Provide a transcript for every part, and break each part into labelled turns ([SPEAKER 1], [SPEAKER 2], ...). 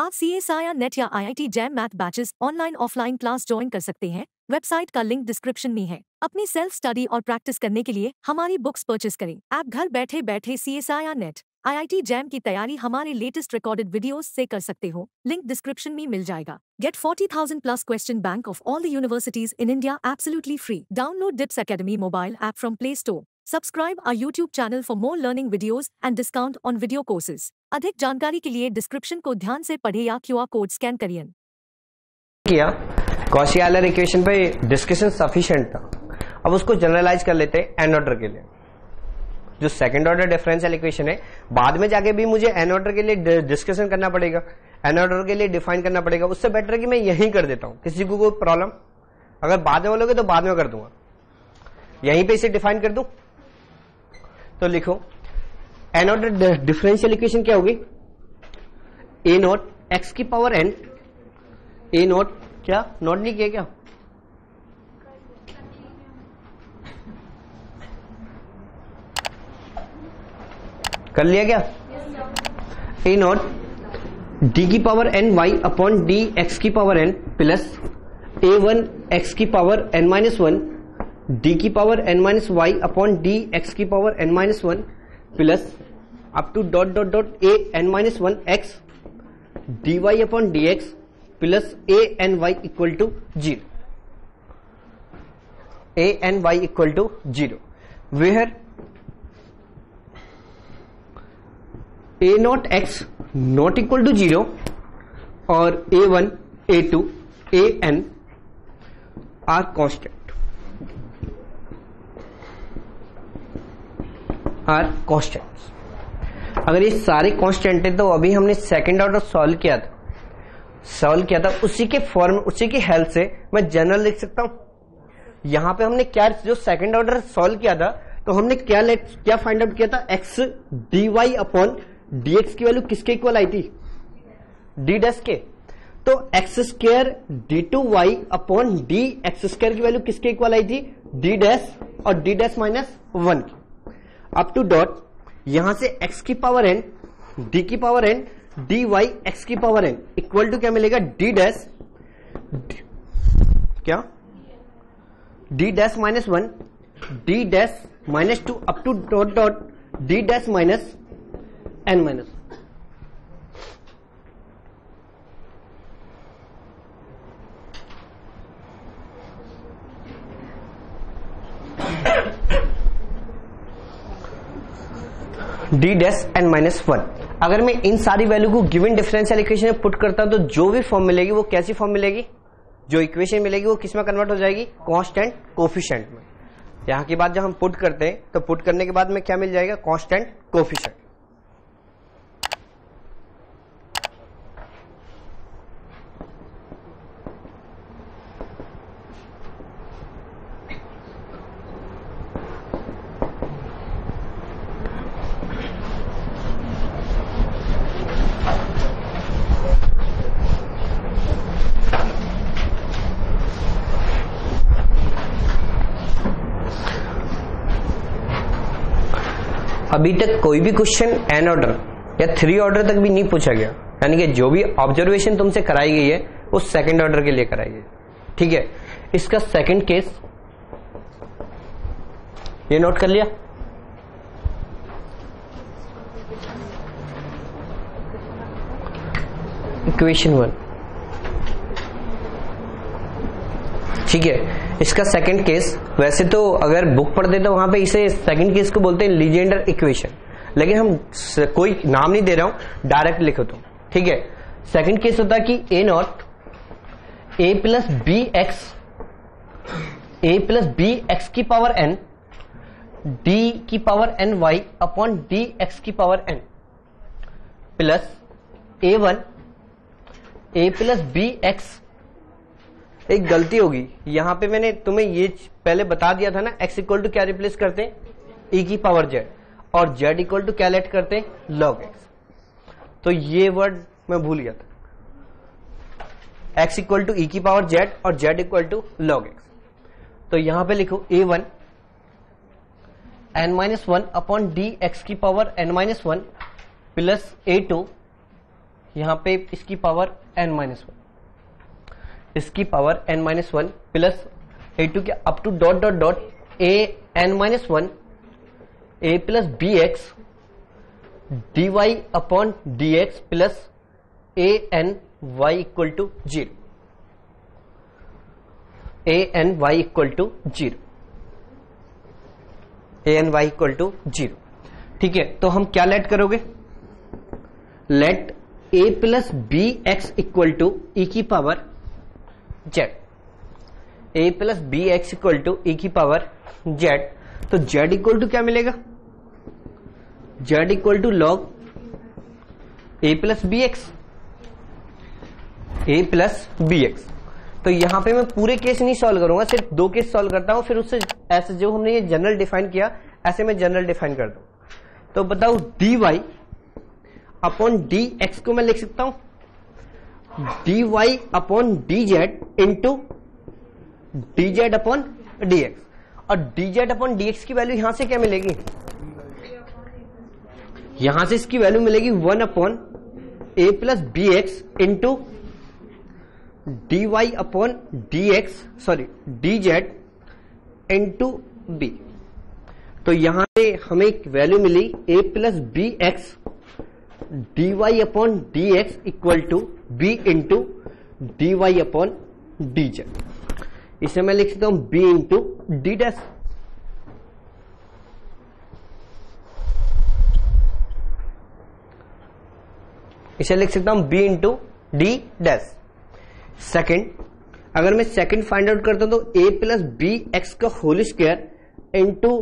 [SPEAKER 1] आप CSIR NET या IIT JAM math batches online offline class join कर सकते हैं। वेबसाइट का लिंक डिस्क्रिप्शन में है। अपनी सेल्फ स्टडी और प्रैक्टिस करने के लिए हमारी बुक्स परचेस करें। आप घर बैठे बैठे CSIR नेट IIT जैम की तैयारी हमारे लेटेस्ट रिकॉर्डेड वीडियोस से कर सकते हो। लिंक डिस्क्रिप्शन में मिल जाएगा। Get 40,000 plus question bank of all the universities in India absolutely free. Download DIPS Academy mobile app from Play Store. Subscribe our YouTube channel for more learning videos and discount on video courses. अधिक जानकारी के लिए description को ध्यान से पढ़े या QR code scan करिए।
[SPEAKER 2] किया कॉशी-ऑयलर इक्वेशन पे डिस्कशन सफिशिएंट था। अब उसको जनरलाइज कर लेते हैं एन ऑर्डर के लिए। जो सेकंड ऑर्डर डिफरेंशियल इक्वेशन है, बाद में जाके भी मुझे एन ऑर्डर के लिए डिस्कशन करना पड़ेगा, एन ऑर्डर के लिए डिफाइन करना पड़ेगा। उससे बेटर है कि मैं यहीं कर देता हूं। किसी को कोई प्रॉब्लम? अगर बाद में बोलोगे तो बाद में कर दूंगा, यहीं पे इसे डिफाइन कर दूं। तो लिखो एन ऑर्डर डिफरेंशियल इक्वेशन क्या होगी? ए नॉट एक्स की पावर एन, ए नॉट क्या नॉट नहीं किया क्या? कर लिया क्या? ए नॉट डी की power n y upon d x की power n plus a one x की power n minus one d की power n minus y upon d x की power n minus one plus up to dot dot dot a n minus one x d y upon d x plus a n y equal to zero, a n y equal to zero, where a naught x naught equal to zero और a one a two a n are constant, are constant. अगर ये सारे constant है तो अभी हमने second order solve किया था, उसी के फॉर्म उसी की हेल्प से मैं जनरल लिख सकता हूं। यहां पे हमने क्या जो सेकंड ऑर्डर सॉल्व किया था तो हमने क्या फाइंड आउट किया था? X d y upon d x की वैल्यू किसके इक्वल आई थी? डी डैश के। तो x square d two y upon d x square की वैल्यू किसके इक्वल आई थी? डी डैश और डी डैश माइनस वन की। अप टू डॉट यहां से x की पावर n d की पावर n dy x की पावर n इक्वल टू क्या मिलेगा? d डैश क्या d dash minus one d dash minus two up to dot dot d dash minus n minus. D dash n minus one. अगर मैं इन सारी value को given differential equation में put करता हूं तो जो भी फॉर्म मिलेगी वो कैसी फॉर्म मिलेगी? जो इक्वेशन मिलेगी वो किस में कन्वर्ट हो जाएगी? कांस्टेंट कोफिशिएंट में। यहां की बात जब हम पुट करते हैं तो पुट करने के बाद में क्या मिल जाएगा? Constant coefficient. अभी तक कोई भी क्वेश्चन एन ऑर्डर या थ्री ऑर्डर तक भी नहीं पूछा गया, यानी कि जो भी ऑब्जर्वेशन तुमसे कराई गई है वो सेकंड ऑर्डर के लिए कराई गई। ठीक है, इसका सेकंड केस ये नोट कर लिया। इक्वेशन वन, ठीक है। इसका सेकंड केस, वैसे तो अगर बुक पढ़ते तो वहां पे इसे सेकंड केस को बोलते हैं लीजेंडर इक्वेशन, लेकिन हम कोई नाम नहीं दे रहा हूं, डायरेक्ट लिखो तो ठीक है। सेकंड केस होता है कि a naught a plus b x की पावर एन डी की power n y upon d x की power n plus a one a plus b x. एक गलती होगी यहां पे, मैंने तुम्हें ये पहले बता दिया था ना, x इक्वल टू क्या रिप्लेस करते हैं? e की पावर z, और z इक्वल टू क्या लेट करते हैं? log x। तो ये वर्ड मैं भूल गया था, x इक्वल टू e की पावर z और z equal to log x। तो यहां पे लिखो a1 n minus one upon d x की power n minus one plus a2 यहां पे इसकी पावर n-1, इसकी पावर n-1 प्लस a2 के up to dot dot dot a n-1 a plus b x dy upon dx plus a n y equal to 0, a n y equal to 0, a n y equal to 0। ठीक है, तो हम क्या let करोगे, let a plus b x equal to e की power z, a plus b x equal to e की power z। तो z equal to क्या मिलेगा, z equal to log a plus b x, a plus b x. तो यहां पे मैं पूरे केस नहीं सॉल्व करूंगा, सिर्फ 2 केस सॉल्व करता हूं, फिर उससे ऐसे जो हमने ये जनरल डिफाइन किया ऐसे मैं जनरल डिफाइन कर दूं। तो बताओ dy अपॉन dx को मैं लिख सकता हूं dy upon dz into dz upon dx, और dz अपॉन dx की वैल्यू यहां से क्या मिलेगी, यहां से इसकी वैल्यू मिलेगी 1 upon a plus b x into dy upon dx sorry dz into b। तो यहां से हमें एक वैल्यू मिली a plus b x dy upon dx equal to b into dy upon dz। इसे मैं लिख सकता हूं b इंटू d डैश। इसे लिख सकता हूं b into d dash. Second, अगर मैं सेकेंड फाइंड आउट करता हूं तो a प्लस बी एक्स का whole square into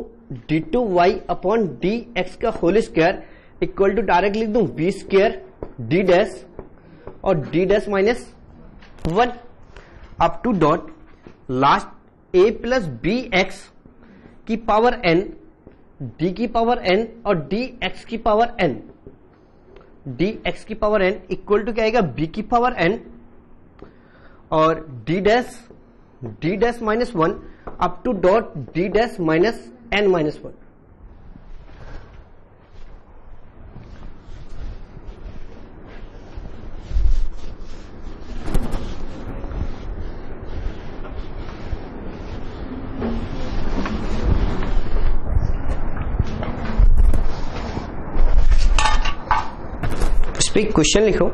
[SPEAKER 2] d two y upon d x का whole square equal to direct लिख दूं बी स्क्वायर डी डैश और d dash minus 1 up to dot last a plus b x की power n, d की power n और dx की power n, dx की power n equal to क्या आएगा b की पावर n और d dash minus 1 up to dot d dash minus n minus 1। इस पे क्वेश्चन लिखो,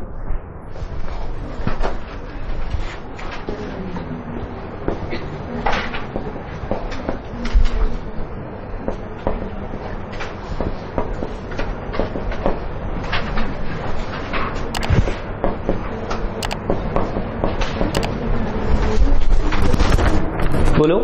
[SPEAKER 2] बोलो।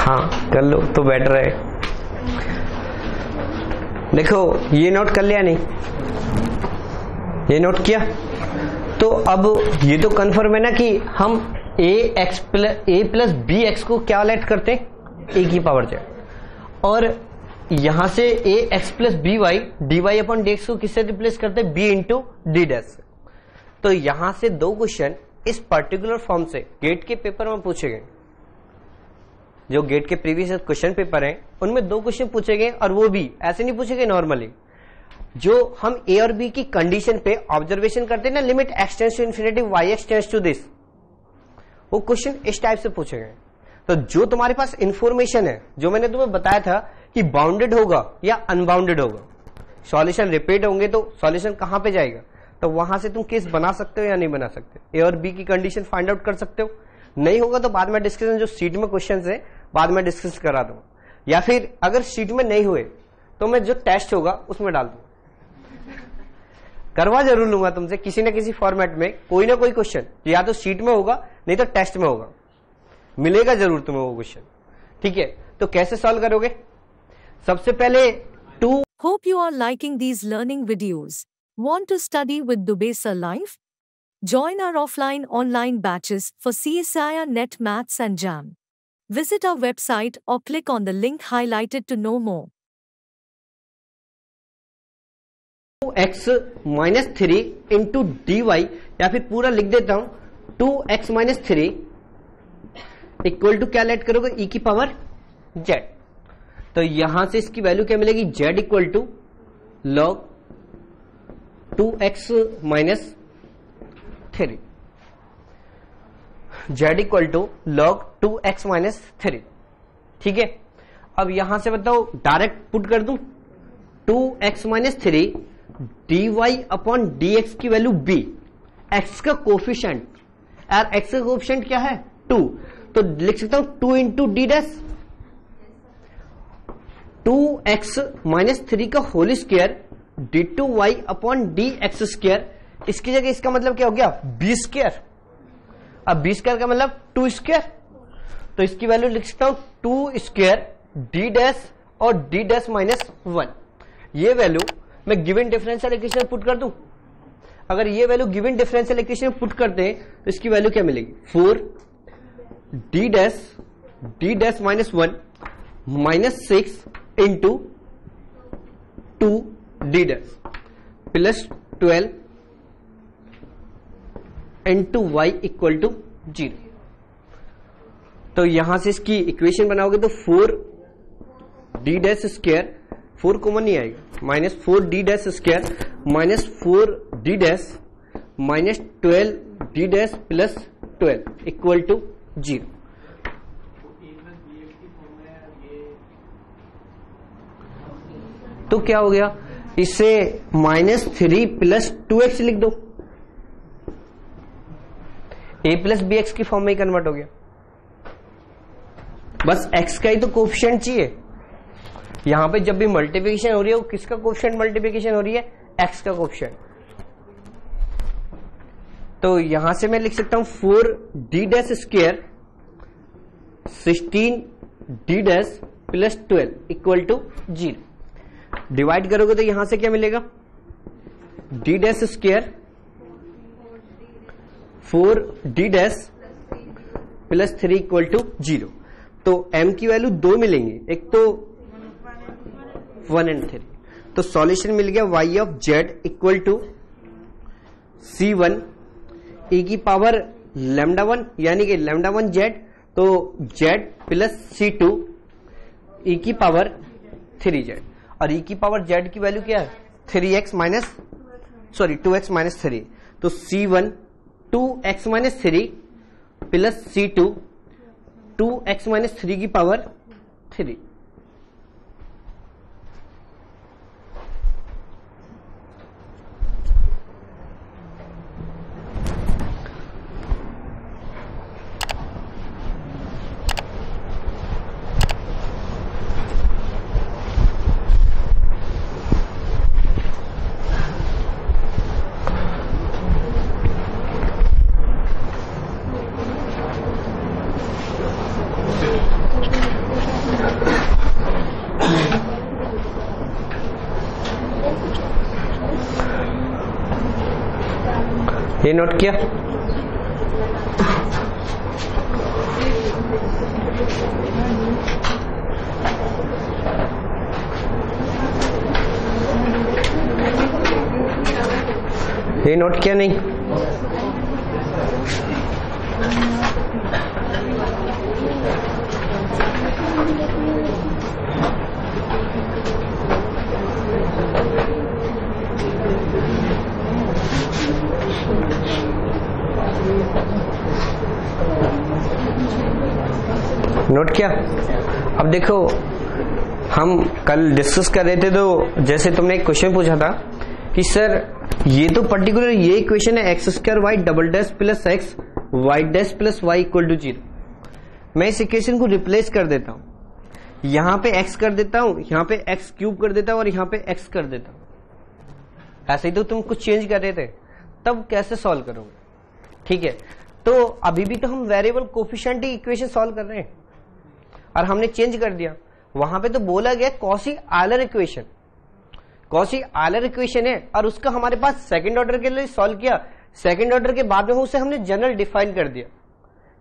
[SPEAKER 2] हाँ कर लो तो बेटर है। देखो ये नोट कर लिया नहीं, ये नोट किया, तो अब ये तो कंफर्म है ना कि हम a प्लस बी एक्स को क्या लेट करते हैं a की पावर z, और यहां से a x plus b y d y upon d x को किससे रिप्लेस करते हैं b इंटू डी डैश। तो यहां से 2 क्वेश्चन इस पर्टिकुलर फॉर्म से गेट के पेपर में पूछे गए, जो गेट के प्रीवियस क्वेश्चन पेपर हैं उनमें 2 क्वेश्चन पूछे गए, और वो भी ऐसे नहीं पूछे गए नॉर्मली, जो हम ए और बी की कंडीशन पे ऑब्जर्वेशन करते हैं ना, limit extends to infinity y extends to this, वो क्वेश्चन इस टाइप से पूछे गए। तो जो तुम्हारे पास इंफॉर्मेशन है, जो मैंने तुम्हें बताया था कि बाउंडेड होगा या अनबाउंडेड होगा, सॉल्यूशन रिपीट होंगे तो सॉल्यूशन कहां पे जाएगा, तो वहां से तुम केस बना सकते हो या नहीं बना सकते, ए और बी की कंडीशन फाइंड आउट कर सकते हो। नहीं होगा तो बाद में डिस्कशन, जो सीट में क्वेश्चन है बाद में डिस्कस करा दूंगा, या फिर अगर सीट में नहीं हुए तो मैं जो टेस्ट होगा उसमें डाल दूंगा, करवा जरूर लूंगा तुमसे किसी न किसी फॉर्मेट में, कोई ना कोई क्वेश्चन या तो सीट में होगा नहीं तो टेस्ट में होगा, मिलेगा जरूर तुम्हें वो क्वेश्चन। ठीक है, तो कैसे सॉल्व करोगे, सबसे पहले
[SPEAKER 1] Hope you are liking these learning videos. Want to study with Dubey Sir Live? Join our offline online batches for CSIR NET Maths and JAM. Visit our website or click on the link highlighted to know more.
[SPEAKER 2] 2x minus 3 into d y, या फिर पूरा लिख देता हूं 2x minus 3 equal to क्या let करोगे e की power z। तो यहां से इसकी वैल्यू क्या मिलेगी, z equal to log 2x minus 3, z equal to log 2x minus 3। ठीक है, अब यहां से बताओ डायरेक्ट पुट कर दूं 2x minus 3 dy upon dx की वैल्यू b, x का कोफिशिएंट, यार x का कोफिशिएंट क्या है 2, तो लिख सकता हूं 2 into D dash 2x minus 3 का whole square d2y upon dx square, इसकी जगह इसका मतलब क्या हो गया b स्क्वायर। अब b स्क्वायर का मतलब 2 स्क्वायर, तो इसकी वैल्यू लिख सकता हूं 2 स्क्वायर d डैश और d डैश माइनस 1। ये वैल्यू मैं गिवन डिफरेंशियल इक्वेशन में पुट कर दूं, अगर ये वैल्यू गिवन डिफरेंशियल इक्वेशन में पुट करते हैं तो इसकी वैल्यू क्या मिलेगी 4 d dash minus 1 minus 6 into 2 d dash plus 12 into y equal to 0। तो यहां से इसकी इक्वेशन बनाओगे तो 4 d डैश स्क्वायर, 4 कॉमन नहीं आएगा, minus 4 d dash square minus 4 d dash minus 12 d dash plus 12 equal to 0। तो क्या हो गया, इसे माइनस 3 प्लस 2x लिख दो, a प्लस बी एक्स की फॉर्म में ही कन्वर्ट हो गया। बस x का ही तो कोफिशिएंट चाहिए, यहां पे जब भी मल्टीप्लिकेशन हो रही है वो किसका कोफिशिएंट मल्टीप्लिकेशन हो रही है, x का कोफिशिएंट। तो यहां से मैं लिख सकता हूं 4 d dash square 16 d dash plus 12 equal to 0। Divide करोगे तो यहां से क्या मिलेगा d dash square 4 d dash plus 3 equal to 0। तो m की वैल्यू 2 मिलेंगी, एक तो 1 एंड 3। तो सॉल्यूशन मिल गया y of z equal to c1 e की पावर लैम्डा 1 यानी कि लैम्डा 1 z, तो z प्लस c2 e की पावर 3z, और e की पावर z की वैल्यू क्या है 3x माइनस 2x माइनस 3। तो c1 2x minus 3 plus c2 2x minus 3 की पावर 3। ये नोट किया, ये नोट किया नहीं, नोट किया। अब देखो हम कल डिस्कस कर रहे थे, तो जैसे तुमने एक क्वेश्चन पूछा था कि सर ये तो पर्टिकुलर ये इक्वेशन है x square Y double dash plus x y dash plus y equal to 0। मैं इस इक्वेशन को रिप्लेस कर देता हूं, यहां पे x कर देता हूं, यहां पे x क्यूब कर देता हूं और यहां पे x कर देता हूं। ऐसे ही तो तुम कुछ चेंज कर रहे थे, तब कैसे सॉल्व करोगे? ठीक है, तो अभी भी तो हम वेरिएबल कोफिशिएंट ही इक्वेशन सॉल्व कर रहे हैं और हमने चेंज कर दिया। वहां पे तो बोला गया Cauchy Euler equation, Cauchy Euler equation है और उसका हमारे पास सेकंड ऑर्डर के लिए सॉल्व किया। सेकंड ऑर्डर के बाद में उसे हमने जनरल डिफाइन कर दिया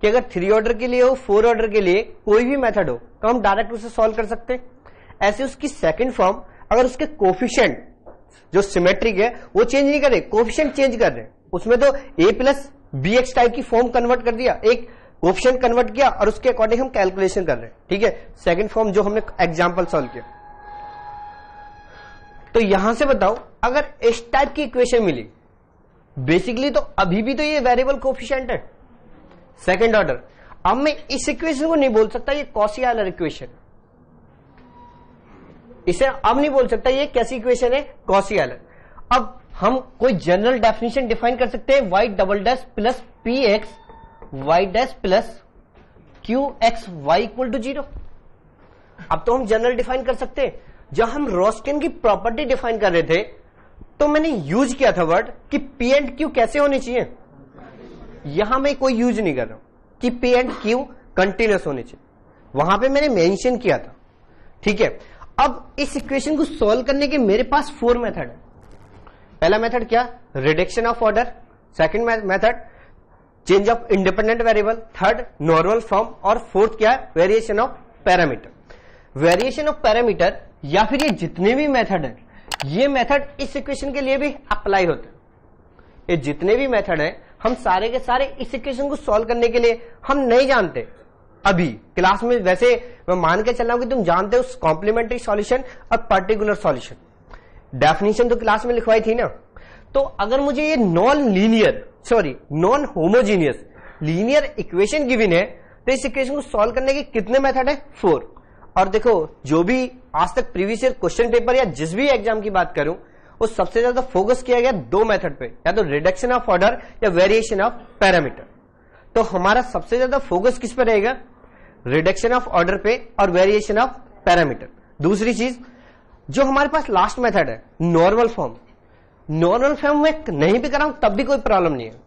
[SPEAKER 2] कि अगर 3 ऑर्डर के लिए हो, 4 ऑर्डर के लिए कोई भी मेथड हो तो हम डायरेक्ट उसे सॉल्व कर सकते हैं। ऐसे उसकी सेकंड फॉर्म, अगर उसके कोफिशिएंट जो सिमेट्रिक है वो चेंज नहीं कर रहे, कोफिशिएंट चेंज कर रहे हैं, उसमें तो a plus b x type की फॉर्म कन्वर्ट कर दिया, एक कोफिशिएंट कन्वर्ट किया और उसके अकॉर्डिंग हम कैलकुलेशन कर रहे हैं। ठीक है, सेकंड फॉर्म जो हमने एग्जांपल सॉल्व किया। तो यहां से बताओ, अगर इस टाइप की इक्वेशन मिली, बेसिकली तो अभी भी तो ये वेरिएबल कोफिशिएंट है सेकंड ऑर्डर। अब मैं इस इक्वेशन को नहीं बोल सकता ये कॉची यूलर इक्वेशन, इसे अब नहीं बोल सकता ये कैसी इक्वेशन है, कॉची यूलर। अब हम कोई जनरल डेफिनेशन डिफाइन कर सकते हैं, y double dash plus p x y dash plus Q x y equal to 0। अब तो हम जनरल डिफाइन कर सकते हैं। जब हम रोस्टन की प्रॉपर्टी डिफाइन कर रहे थे तो मैंने यूज किया था वर्ड कि पी एंड क्यू कैसे होने चाहिए, यहां मैं कोई यूज नहीं कर रहा हूं कि पी एंड क्यू कंटिन्यूस होने चाहिए, वहां पे मैंने मेंशन किया था। ठीक है, अब इस इक्वेशन को सॉल्व करने के मेरे पास 4 मेथड है। पहला मेथड क्या, reduction of order, second method change of independent variable, third normal form और फोर्थ क्या है, variation of parameter. Variation of parameter या फिर ये जितने भी मेथड है, ये मेथड इस इक्वेशन के लिए भी अप्लाई होते हैं। ये जितने भी मेथड है हम सारे के सारे इस इक्वेशन को सॉल्व करने के लिए हम नहीं जानते अभी क्लास में। वैसे मैं मान के चल रहा हूं कि तुम जानते हो कॉम्प्लीमेंट्री सॉल्यूशन और पर्टिकुलर सॉल्यूशन, डेफिनेशन तो क्लास में लिखवाई थी ना। तो अगर मुझे ये non homogeneous linear equation given है तो इस इक्वेशन को सॉल्व करने के कितने मेथड है, 4। और देखो जो भी आज तक प्रीवियस ईयर क्वेश्चन पेपर या जिस भी एग्जाम की बात करूं वो सबसे ज्यादा फोकस किया गया 2 मेथड पे, या तो रिडक्शन ऑफ ऑर्डर या वेरिएशन ऑफ पैरामीटर। तो हमारा सबसे ज्यादा फोकस किस पे रहेगा, रिडक्शन ऑफ ऑर्डर पे और वेरिएशन ऑफ पैरामीटर। दूसरी चीज जो हमारे पास लास्ट मेथड है नॉर्मल फॉर्म, नॉर्मल फॉर्म में नहीं भी कराऊं तब भी कोई प्रॉब्लम नहीं है,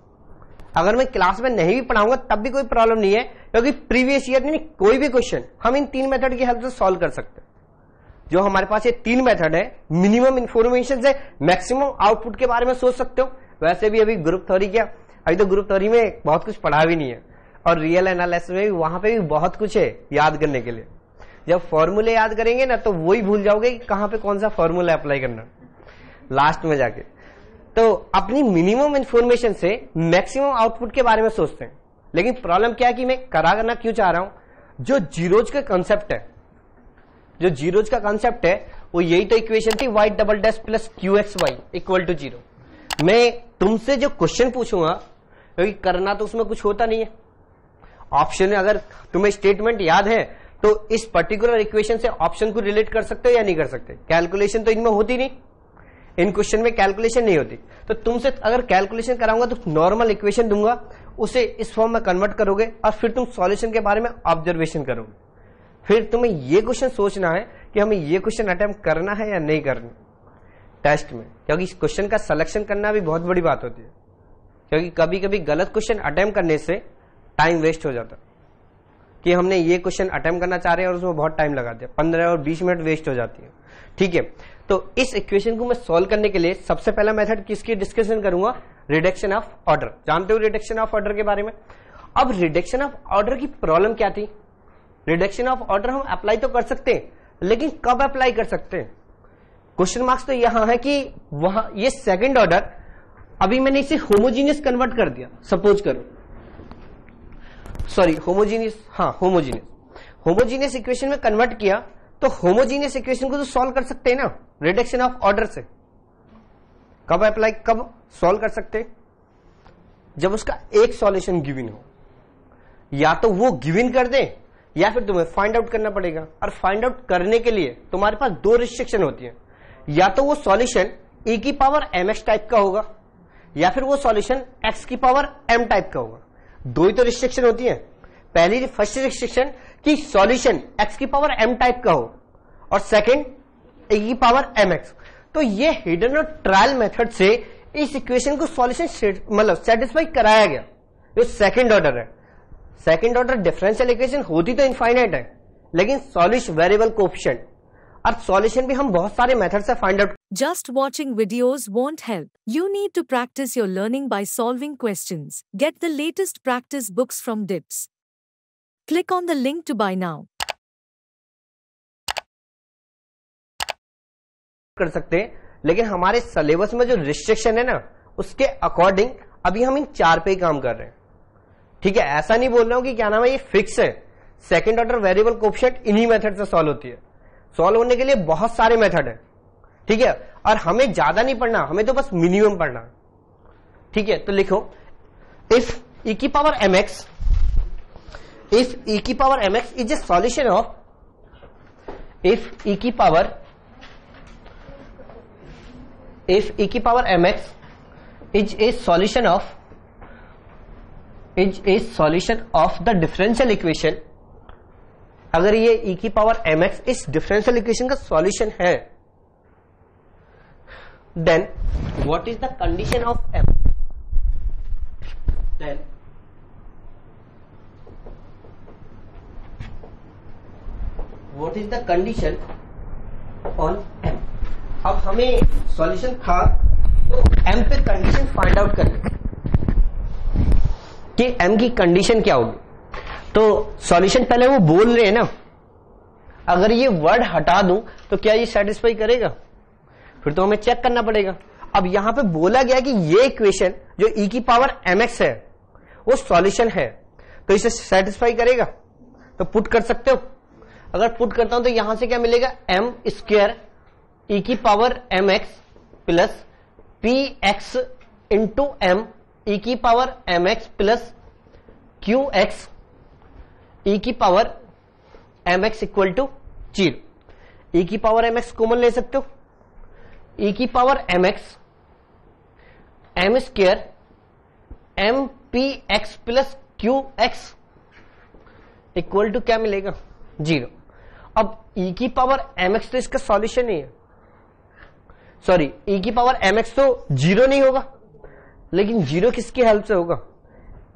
[SPEAKER 2] अगर मैं क्लास में नहीं भी पढ़ाऊंगा तब भी कोई प्रॉब्लम नहीं है, क्योंकि प्रीवियस ईयर में कोई भी क्वेश्चन हम इन 3 मेथड की हेल्प से सॉल्व कर सकते हैं। जो हमारे पास ये 3 मेथड है, मिनिमम इंफॉर्मेशन से मैक्सिमम आउटपुट के बारे में सोच सकते हो। वैसे भी अभी ग्रुप थ्योरी क्या, अभी तो ग्रुप थ्योरी में बहुत कुछ पढ़ा भी नहीं है, और रियल एनालिसिस में भी वहां पे भी बहुत कुछ है याद करने के लिए। जब फॉर्मूले याद करेंगे ना तो वही भूल जाओगे कि कहां पे कौन सा फॉर्मूला अप्लाई करना लास्ट में जाके। तो अपनी मिनिमम इंफॉर्मेशन से मैक्सिमम आउटपुट के बारे में सोचते हैं। लेकिन प्रॉब्लम क्या है कि मैं करा करना क्यों चाह रहा हूं, जो जीरोज का कंसेप्ट है, जो जीरोज का कंसेप्ट है वो यही तो इक्वेशन थी y double dash plus Q x y equal to 0। मैं तुमसे जो क्वेश्चन पूछूंगा, क्योंकि करना तो उसमें कुछ होता नहीं है, ऑप्शन अगर तुम्हें स्टेटमेंट याद है तो इस पर्टिकुलर इक्वेशन से ऑप्शन को रिलेट कर सकते हो या नहीं कर सकते। कैलकुलेशन तो इनमें होती नहीं, इन क्वेश्चन में कैलकुलेशन नहीं होती। तो तुमसे अगर कैलकुलेशन कराऊंगा तो नॉर्मल इक्वेशन दूंगा, उसे इस फॉर्म में कन्वर्ट करोगे और फिर तुम सॉल्यूशन के बारे में ऑब्जर्वेशन करोगे। फिर तुम्हें ये क्वेश्चन सोचना है कि हमें ये क्वेश्चन अटेम्प्ट करना है या नहीं करना टेस्ट में, क्योंकि इस क्वेश्चन का सिलेक्शन करना भी बहुत बड़ी बात होती है। क्योंकि कभी कभी गलत क्वेश्चन अटेम्प्ट करने से टाइम वेस्ट हो जाता कि हमने ये क्वेश्चन अटेम्प्ट करना चाह रहे हैं और उसमें बहुत टाइम लगा दिया, 15 और 20 मिनट वेस्ट हो जाती है। ठीक है, तो इस इक्वेशन को मैं सॉल्व करने के लिए सबसे पहला मेथड किसकी डिस्कशन करूंगा, रिडक्शन ऑफ ऑर्डर। जानते हो रिडक्शन ऑफ ऑर्डर के बारे में। अब रिडक्शन ऑफ ऑर्डर की प्रॉब्लम क्या थी, रिडक्शन ऑफ ऑर्डर हम अप्लाई तो कर सकते हैं लेकिन कब अप्लाई कर सकते हैं, क्वेश्चन मार्क्स तो यहां है कि वहां ये सेकंड ऑर्डर, अभी मैंने इसे होमोजीनियस कन्वर्ट कर दिया, सपोज करो, सॉरी होमोजीनियस, हाँ होमोजीनियस इक्वेशन में कन्वर्ट किया, तो होमोजीनियस इक्वेशन को तो सॉल्व कर सकते हैं ना रिडक्शन ऑफ ऑर्डर से। कब अप्लाई, कब सॉल्व कर सकते हैं, जब उसका एक सॉल्यूशन गिवन हो, या तो वो गिवन कर दे या फिर तुम्हें फाइंड आउट करना पड़ेगा। और फाइंड आउट करने के लिए तुम्हारे पास 2 रिस्ट्रिक्शन होती है, या तो वो सॉल्यूशन e की पावर mx टाइप का होगा या फिर वो सॉल्यूशन x की पावर m टाइप का होगा। 2 ही तो रिस्ट्रिक्शन होती है। पहली फर्स्ट रिस्ट्रिक्शन कि सॉल्यूशन x की पावर m टाइप का हो, और सेकंड e की पावर mx। तो ये हिडन और ट्रायल मेथड से इस इक्वेशन को सॉल्यूशन मतलब सेटिस्फाई कराया गया। जो सेकंड ऑर्डर है, सेकंड ऑर्डर डिफरेंशियल इक्वेशन होती तो इनफाइनाइट है लेकिन सॉल्यूशन वेरिएबल कोएफिशिएंट, और सॉल्यूशन भी हम बहुत सारे मेथड से find out
[SPEAKER 1] Just watching videos won't help. You need to practice your learning by solving questions. Get the latest practice books from DIPS. Click on the link to buy now.
[SPEAKER 2] कर सकते हैं, लेकिन हमारे syllabus में जो restriction है ना, उसके अकॉर्डिंग अभी हम इन 4 पे ही काम कर रहे हैं। ठीक है, ऐसा नहीं बोल रहा हूं कि क्या नाम है ये फिक्स है। सेकंड ऑर्डर वेरिएबल कोएफिशिएंट इन्हीं मेथड से सॉल्व होती है। सॉल्व होने के लिए बहुत सारे मेथड है। ठीक है, और हमें ज्यादा नहीं पढ़ना, हमें तो बस मिनिमम पढ़ना। ठीक है, तो लिखो इफ e की पावर mx, इफ e की power mx is a solution of, if e की power mx is a solution of the differential equation, अगर ये e की पावर mx इस डिफरेंशियल इक्वेशन का सॉल्यूशन है, then what is the condition of m? Then what is the condition on m? अब हमें solution था तो m पे कंडीशन फाइंड आउट करनी कि m की कंडीशन क्या होगी। तो सॉल्यूशन पहले वो बोल रहे हैं ना, अगर ये वर्ड हटा दूं तो क्या ये सेटिस्फाई करेगा? फिर तो हमें चेक करना पड़ेगा। अब यहां पे बोला गया कि ये इक्वेशन जो e की पावर mx है वो सॉल्यूशन है, तो इसे सेटिस्फाई करेगा। तो पुट कर सकते हो। अगर पुट करता हूं तो यहां से क्या मिलेगा, m स्क्वायर e की power mx plus px into m e की power mx plus qx e की power mx equal to 0। e की पावर mx कॉमन ले सकते हो, e की power mx m square m px plus qx equal to क्या मिलेगा, 0। अब e की पावर mx तो इसका सॉल्यूशन नहीं है, सॉरी e की पावर mx तो 0 नहीं होगा, लेकिन 0 किसकी हेल्प से होगा,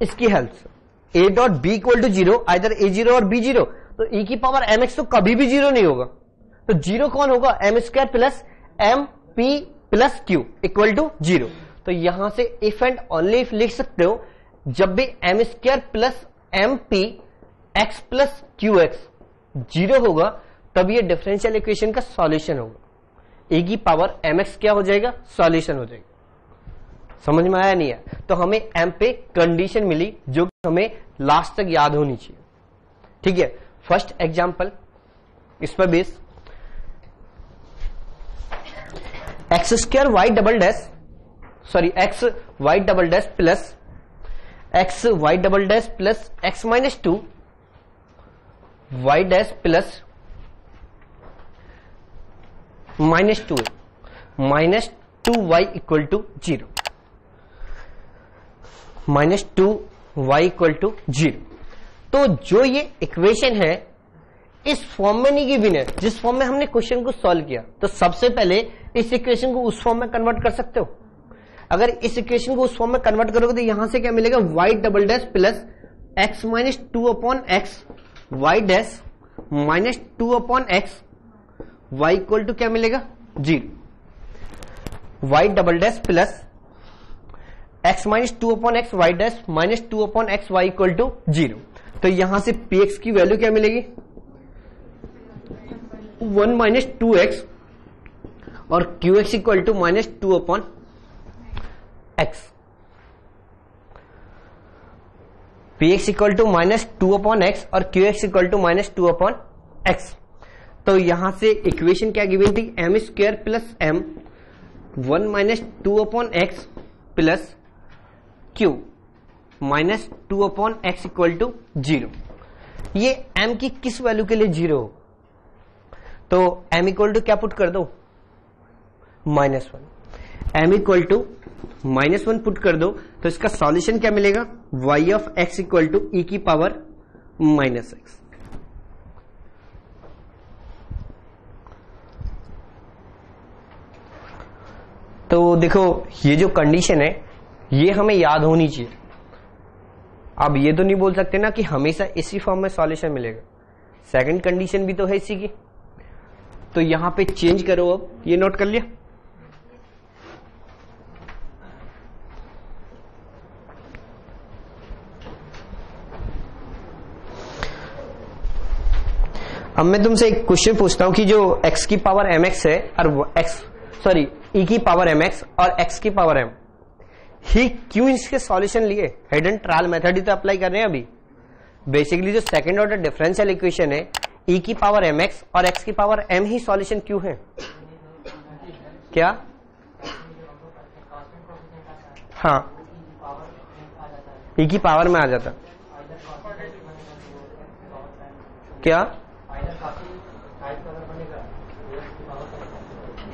[SPEAKER 2] इसकी हेल्प से। a dot b equal to 0, either a0 और b0, तो e की पावर mx तो कभी भी 0 नहीं होगा। तो 0 कौन होगा, m square plus m p plus q equal to 0। तो यहां से इफ एंड ओनली इफ लिख सकते हो, जब भी m square plus m p x plus qx 0 होगा तब ये डिफरेंशियल इक्वेशन का सॉल्यूशन होगा। e की पावर mx क्या हो जाएगा, सॉल्यूशन हो जाएगा। समझ में आया नहीं है? तो हमें m पे कंडीशन मिली जो हमें लास्ट तक याद होनी चाहिए। ठीक है, फर्स्ट एग्जांपल इस पर base, X square Y double dash, sorry X Y double dash plus x Y double dash plus X minus 2 Y dash plus -2 -2y equal to 0, -2y equal to 0। तो जो ये इक्वेशन है इस form में नहीं given है जिस form में हमने क्वेश्चन को सॉल्व किया। तो सबसे पहले इस इक्वेशन को उस फॉर्म में कन्वर्ट कर सकते हो। अगर इस इक्वेशन को उस फॉर्म में कन्वर्ट करोगे तो यहां से क्या मिलेगा, y double dash plus x minus 2 upon X y dash minus 2 upon X y equal to क्या मिलेगा, 0। y double dash plus x minus 2 upon X y dash minus 2 upon X y equal to 0। तो यहां से px की value क्या मिलेगी, 1 minus 2x और qx equal to minus 2 upon X. px equal to minus 2 upon X और qx equal to minus 2 upon X. तो यहां से इक्वेशन क्या गिवन थी, M square plus M 1 minus 2 upon X plus Q minus 2 upon X equal to 0। ये m की किस value के लिए 0 हो, तो m इक्वल टू क्या पुट कर दो, -1। m इक्वल टू -1 पुट कर दो तो इसका सॉल्यूशन क्या मिलेगा, y of x equal to e की पावर -x। तो देखो ये जो कंडीशन है ये हमें याद होनी चाहिए। अब ये तो नहीं बोल सकते ना कि हमेशा इसी फॉर्म में सॉल्यूशन मिलेगा, सेकंड कंडीशन भी तो है इसी की। तो यहां पे चेंज करो, अब ये नोट कर लिया, अब मैं तुमसे एक क्वेश्चन पूछता हूं कि जो x की पावर mx है और e की पावर mx और x की पावर m, ही क्यों इसके सॉल्यूशन लिए? हिडन ट्रायल मेथड ही तो अप्लाई कर रहे हैं अभी। बेसिकली जो सेकंड ऑर्डर डिफरेंशियल इक्वेशन है e की पावर mx और x की पावर m ही सॉल्यूशन क्यों है? क्या? हाँ, e की पावर में आ जाता। क्या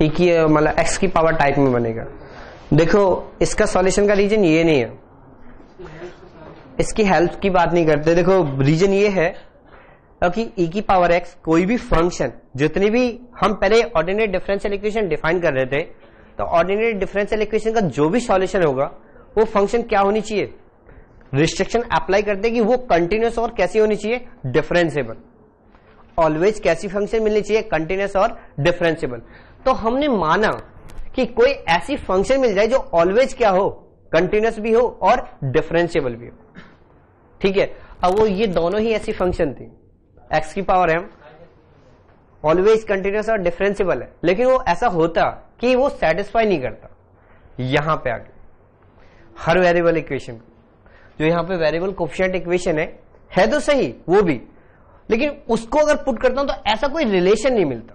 [SPEAKER 2] e की मतलब x की पावर टाइप में बनेगा? देखो, इसका सॉल्यूशन का रीजन ये नहीं है, इसकी हेल्प की बात नहीं करते। देखो, रीजन ये है कि e की पावर x कोई भी फंक्शन, जितनी भी हम पहले ऑर्डिनरी डिफरेंशियल इक्वेशन डिफाइन कर रहे थे, तो ऑर्डिनरी डिफरेंशियल इक्वेशन का जो भी सॉल्यूशन होगा वो फंक्शन क्या होनी चाहिए? रिस्ट्रिक्शन अप्लाई करते कि वो कंटिन्यूअस और कैसी होनी चाहिए? डिफरेंशिएबल। ऑलवेज कैसी फंक्शन मिलनी चाहिए? कंटिन्यूअस और डिफरेंशिएबल। तो हमने माना कि कोई ऐसी फंक्शन मिल जाए जो ऑलवेज क्या हो? कंटिन्यूअस भी हो और डिफरेंशिएबल भी हो। ठीक है, अब वो ये दोनों ही ऐसी फंक्शन थी, x की पावर m ऑलवेज कंटिन्यूअस और डिफरेंशिएबल है, लेकिन वो ऐसा होता कि वो सेटिस्फाई नहीं करता। यहां पे आगे हर वेरिएबल इक्वेशन, जो यहां पे वेरिएबल कोफिशिएंट इक्वेशन है तो सही वो भी, लेकिन उसको अगर पुट करता हूं तो ऐसा कोई रिलेशन नहीं मिलता।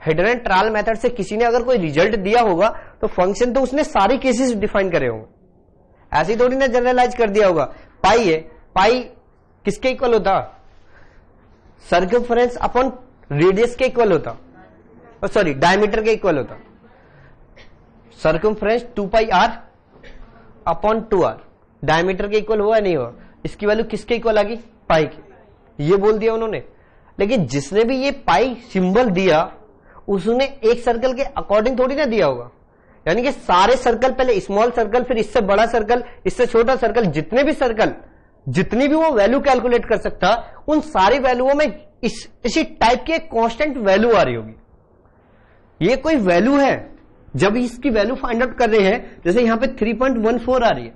[SPEAKER 2] हिडन एंड ट्रायल मेथड से किसी ने अगर कोई रिजल्ट दिया होगा तो फंक्शन तो उसने सारे केसेस डिफाइन करे होंगे, ऐसी थोड़ी ना जनरलाइज कर दिया होगा। पाई है, पाई किसके इक्वल होता? सर्कमफ्रेंस अपॉन रेडियस के इक्वल होता, सॉरी डायमीटर के इक्वल होता। Circumference 2πr upon 2r diameter के इक्वल हुआ नहीं हुआ? इसकी वैल्यू किसके इक्वल आ गई? पाई की। ये बोल दिया उन्होंने, लेकिन जिसने भी ये पाई सिंबल दिया उसने एक सर्कल के अकॉर्डिंग थोड़ी ना दिया होगा। यानी कि सारे सर्कल, पहले स्मॉल सर्कल, फिर इससे बड़ा सर्कल, इससे छोटा सर्कल, जितने भी सर्कल, जितनी भी वो वैल्यू कैलकुलेट कर सकता, उन सारी वैल्यूओं में इसी टाइप की एक कांस्टेंट वैल्यू आ रही होगी। ये कोई वैल्यू है, जब इसकी वैल्यू फाइंड आउट कर रहे हैं, जैसे यहां पे 3.14 आ रही है,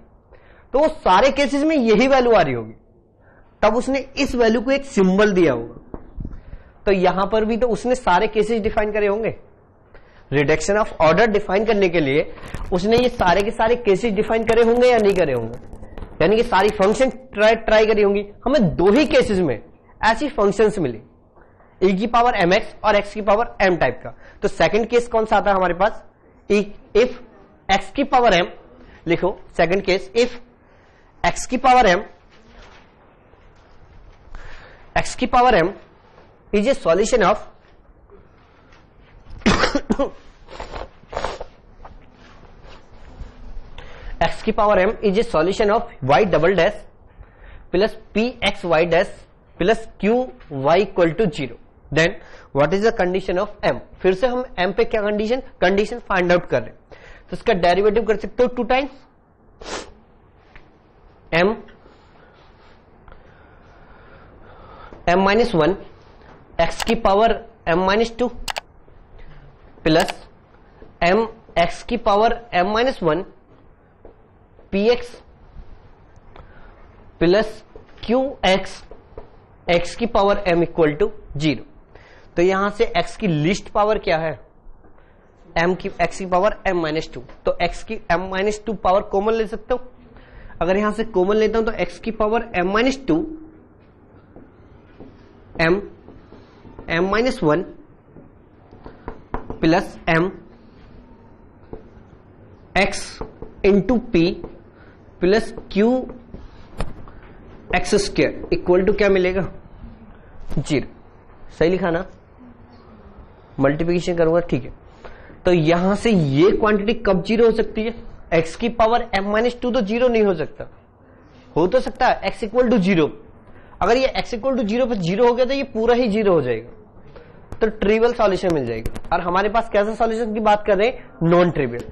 [SPEAKER 2] तो वो सारे केसेस में यही वैल्यू आ रही होगी, तब उसने इस वैल्यू को एक सिंबल दिया होगा। तो यहां पर भी तो उसने सारे केसेस डिफाइन करे होंगे। रिडक्शन ऑफ ऑर्डर डिफाइन करने के लिए उसने ये सारे के सारे केसेस डिफाइन करे होंगे या नहीं करे होंगे? यानी कि सारी फंक्शन ट्राई करी होंगी। हमें दो ही केसेस में ऐसी फंक्शंस मिली, e की पावर mx और x की पावर m टाइप का। तो सेकंड केस कौन सा आता है हमारे पास? इफ x की पावर m, लिखो सेकंड केस, इफ x की power m is a solution of x की power m is a solution of y double dash plus pxy dash plus qy equal to 0, then what is the condition of m? फिर से हम m पे क्या condition find out कर रहे हैं, तो इसका डेरिवेटिव कर सकते हो 2 टाइम्स m माइनस 1 x की power m minus 2 plus m x की power m minus 1 px plus qx x की पावर m इक्वल टू 0। तो यहां से x की लिस्ट पावर क्या है? x की पावर m माइनस 2, तो x की m माइनस 2 पावर कॉमन ले सकता हूं। अगर यहां से कॉमन लेता हूं तो x की power m minus 2 m minus 1 plus m x into p plus q X square equal to क्या मिलेगा? 0। सही लिखा ना? मल्टीप्लिकेशन करूंगा, ठीक है। तो यहां से ये क्वांटिटी कब 0 हो सकती है? x की पावर m माइनस 2 तो 0 नहीं हो सकता, हो तो सकता है x इक्वल टू 0। अगर ये x इक्वल टू 0 पर 0 हो गया तो ये पूरा ही 0 हो जाएगा, तो ट्रिवियल सॉल्यूशन मिल जाएगा। और हमारे पास कैसा सॉल्यूशन की बात कर रहे हैं? Non trivial.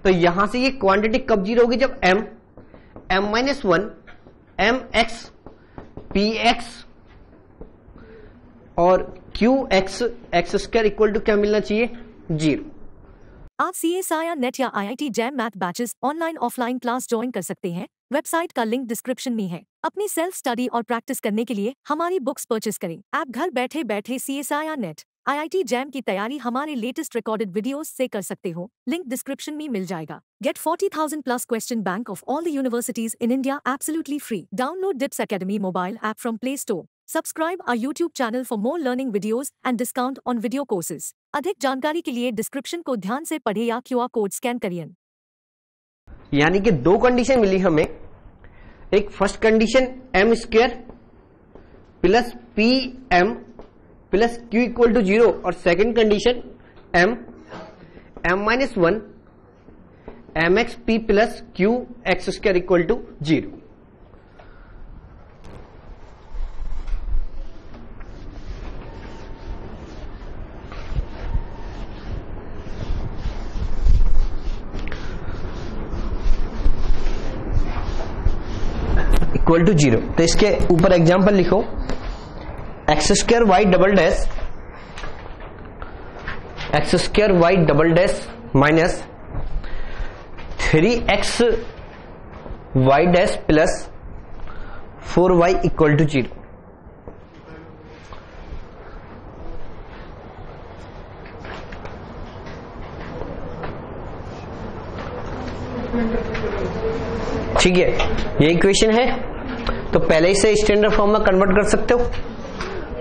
[SPEAKER 2] तो यहां से ये क्वांटिटी कब 0 होगी? जब m माइनस 1 mx px और qx x square equal to क्या मिलना चाहिए? 0।
[SPEAKER 1] आप CSIR नेट या IIT JAM math batches online offline class join कर सकते हैं। वेबसाइट का लिंक डिस्क्रिप्शन में है। अपनी सेल्फ स्टडी और प्रैक्टिस करने के लिए हमारी बुक्स परचेस करें। आप घर बैठे बैठे CSIR नेट IIT जैम की तैयारी हमारे लेटेस्ट रिकॉर्डेड वीडियोस से कर सकते हो। लिंक डिस्क्रिप्शन में मिल जाएगा। Get 40,000 plus question bank of all the universities in India absolutely free. Download DIPS Academy mobile app from Play Store. Subscribe our YouTube channel for more learning videos and discount on video courses. अधिक जानकारी के लिए description को ध्यान से पढ़े या QR code scan करिए।
[SPEAKER 2] यानी कि दो कंडीशन मिली हमें। एक first condition m square plus P M plus Q equal to 0 और second condition m minus 1 M X P plus Q X square equal to 0। Equal to 0। तो इसके ऊपर एग्जांपल लिखो, X square Y double dash minus 3x Y dash plus 4y equal to 0। ठीक है, ये equation है। तो पहले ही से स्टैंडर्ड फॉर्म में कन्वर्ट कर सकते हो।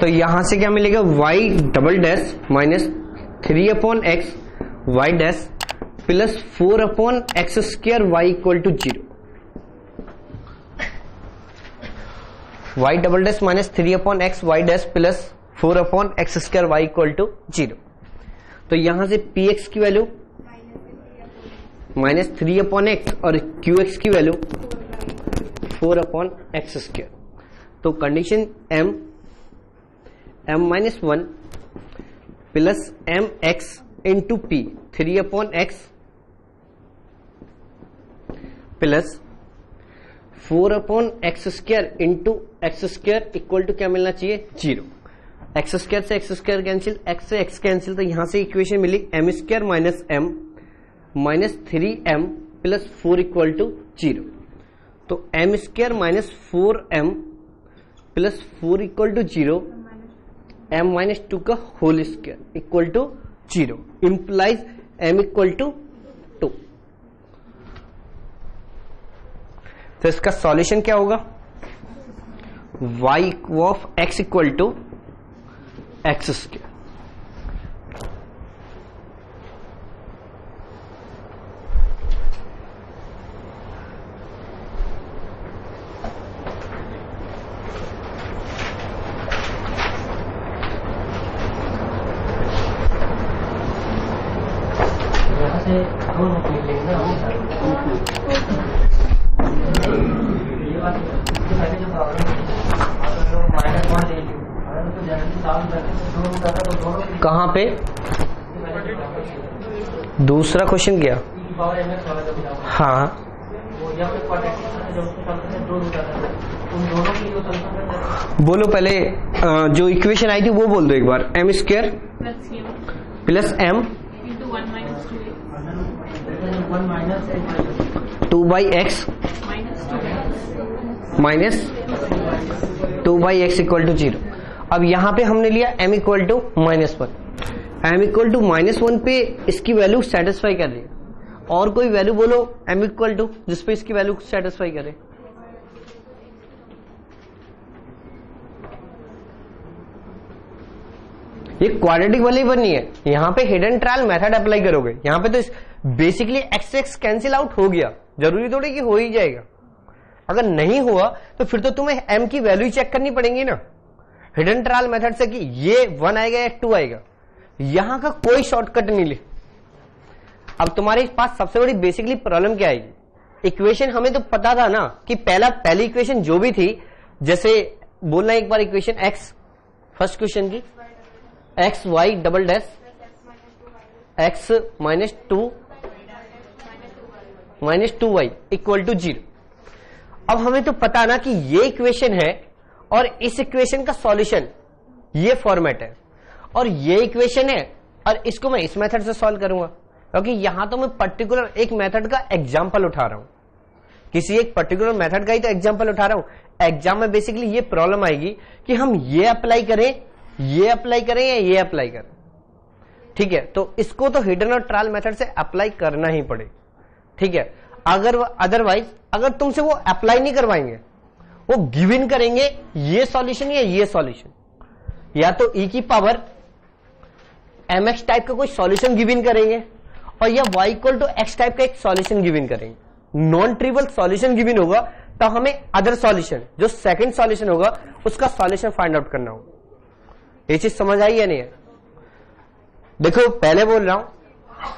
[SPEAKER 2] तो यहां से क्या मिलेगा, y double dash minus 3/x Y dash plus 4/x square y equal to 0। y double dash minus 3/x Y dash plus 4/x square y equal to 0। तो यहां से px की वैल्यू माइनस 3/x और qx की value 4/x square. तो condition m minus 1 plus mx into p 3/x plus 4/x square into X square equal to क्या मिलना चाहिए, 0। एक्स स्क्वायर से एक्स स्क्वायर कैंसिल, एक्स से एक्स कैंसिल। तो यहां से इक्वेशन मिली m square minus m minus 3m plus 4 equal to 0। तो m square minus 4m plus 4 equal to 0, m minus 2 का whole square equal to 0 implies m equal to 2। तो इसका solution क्या होगा, y of x equal to X square. कहां पे दूसरा question क्या, हाँ बोलो पहले जो इक्वेशन आई थी वो बोल दो एक बार। m square plus m 2/x minus 2/x equal to 0। अब यहां पे हमने लिया m equal to -1। m equal to -1 पे इसकी वैल्यू सेटिस्फाई कर रही। और कोई वैल्यू बोलो m इक्वल टू जिसपे इसकी वैल्यू सेटिस्फाई करे। ये क्वाड्रेटिक वाली बननी है। यहां पे हिडन ट्रायल मेथड अप्लाई करोगे। यहां पे तो basically x x cancel out हो गया, जरूरी थोड़ी कि हो ही जाएगा। अगर नहीं हुआ तो फिर तो तुम्हें m की वैल्यू चेक करनी पड़ेगी ना हिडन ट्रायल मेथड से कि ये 1 आएगा या 2 आएगा। यहां का कोई शॉर्टकट नहीं ले। अब तुम्हारे पास सबसे बड़ी बेसिकली प्रॉब्लम क्या आएगी, इक्वेशन हमें तो पता था ना कि पहली इक्वेशन जो भी थी, जैसे बोलना एक बार इक्वेशन x फर्स्ट क्वेश्चन की X Y double dash X minus 2 Y equal to 0। अब हमें तो पता ना कि ये इक्वेशन है और इस इक्वेशन का सॉल्यूशन ये फॉर्मेट है और ये इक्वेशन है और इसको मैं इस मेथड से सॉल्व करूंगा। क्योंकि यहां तो मैं पर्टिकुलर एक मेथड का एग्जाम्पल उठा रहा हूं, किसी एक पर्टिकुलर मेथड का ही तो एग्जाम्पल उठा रहा हूं। एग्जाम में बेसिकली ये प्रॉब्लम आएगी कि हम ये अप्लाई करें, ये अप्लाई करें या ये अप्लाई करें। ठीक है, तो इसको तो हिडन और ट्रायल मेथड से अप्लाई करना ही पड़े। ठीक है, अगर अदरवाइज अगर तुमसे वो अप्लाई नहीं करवाएंगे, वो गिव इन करेंगे ये सॉल्यूशन या ये सॉल्यूशन, या तो ई की पावर mx टाइप का कोई सॉल्यूशन गिव इन करेंगे और या y equal to x type का एक सॉल्यूशन गिव इन करेंगे। Non trivial solution given होगा तो हमें अदर सॉल्यूशन जो सेकंड सॉल्यूशन होगा उसका सॉल्यूशन फाइंड आउट करना होगा। ये चीज समझ आई या नहीं है? देखो पहले बोल रहा हूं,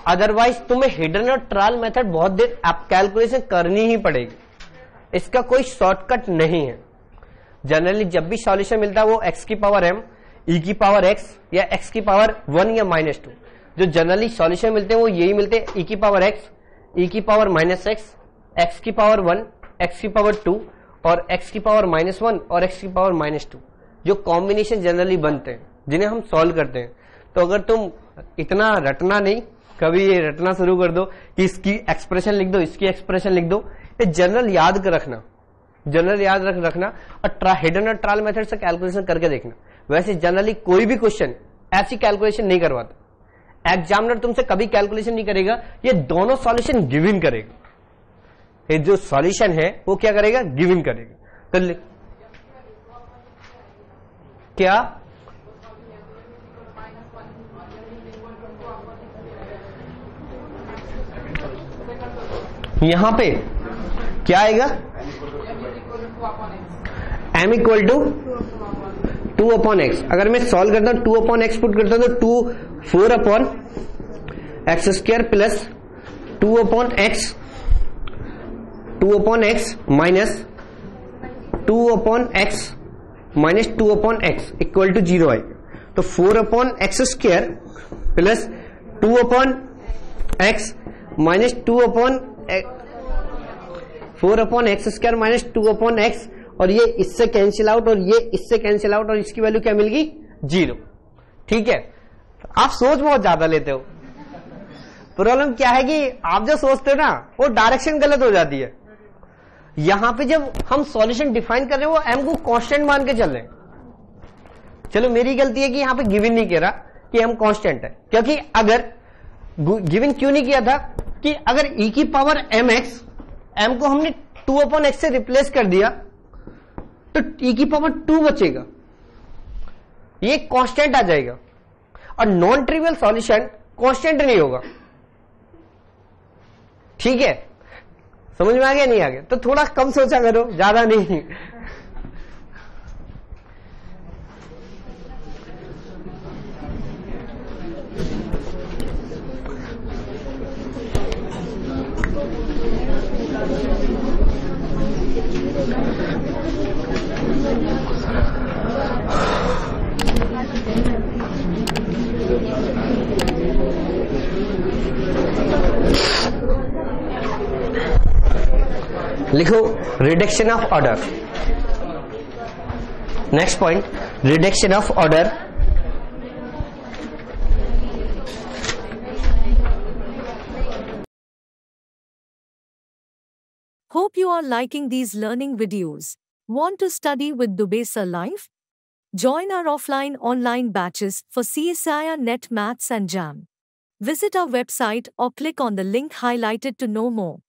[SPEAKER 2] अदरवाइज तुम्हें हिडन और ट्रायल मेथड बहुत देर आप कैलकुलेशन करनी ही पड़ेगी, इसका कोई शॉर्टकट नहीं है। जनरली जब भी सॉल्यूशन मिलता है वो x की पावर m, e की पावर x या x की पावर 1 या -2, जो जनरली सॉल्यूशन मिलते हैं वो यही मिलते हैं, e की पावर x, e की पावर -x, x की पावर 1, x की पावर 2 और x की पावर -1 और x की पावर -2, जो कॉम्बिनेशन जनरली बनते हैं जिन्हें हम सॉल्व करते हैं। तो अगर तुम इतना रटना नहीं, कभी ये रटना शुरू कर दो कि इसकी एक्सप्रेशन लिख दो, इसकी एक्सप्रेशन लिख दो, ये जनरल याद कर रखना, जनरल याद रखना और हिडन और ट्रायल मेथड से कैलकुलेशन करके देखना। वैसे जनरली कोई भी क्वेश्चन ऐसी कैलकुलेशन नहीं करवाता, एग्जामिनर तुमसे कभी कैलकुलेशन नहीं करेगा, ये दोनों सॉल्यूशन गिव इन करेगा। ये जो सॉल्यूशन है वो क्या करेगा, गिव इन करेगा। तो क्या यहां पे क्या आएगा, m इक्वल टू 2/x। अगर मैं सॉल्व करता हूं 2/x पुट करता हूं तो 4/x² plus 2/x minus 2/x minus 2/x equal to 0 है। तो 4/x² plus 2/x minus 4/x² minus 2/x, और ये इससे कैंसिल आउट और ये इससे कैंसिल आउट और इसकी वैल्यू क्या मिल गई, 0। ठीक है, आप सोच बहुत ज्यादा लेते हो। प्रॉब्लम क्या है कि आप जो सोचते हो ना वो डायरेक्शन गलत हो जाती है। यहां पे जब हम सॉल्यूशन डिफाइन कर रहे हैं वो m को कांस्टेंट मान के चल रहे हैं। चलो मेरी गलती है कि यहां पे गिवन नहीं कह रहा कि m कांस्टेंट है, क्योंकि अगर गिवन क्यों नहीं किया था कि अगर e की पावर mx, m को हमने 2/x से रिप्लेस कर दिया तो e की पावर 2 बचेगा, ये कांस्टेंट आ जाएगा। और नॉन ट्रिवियल सॉल्यूशन कांस्टेंट नहीं होगा। ठीक है, समझ में आ गया नहीं आ गया? तो थोड़ा कम सोचा करो, ज्यादा नहीं। लिखो reduction of order. Next point, reduction of order.
[SPEAKER 1] Hope you are liking these learning videos. Want to study with Dubey Sir Live? Join our offline online batches for CSIR NET Maths and JAM. Visit our website or click on the link highlighted to know more.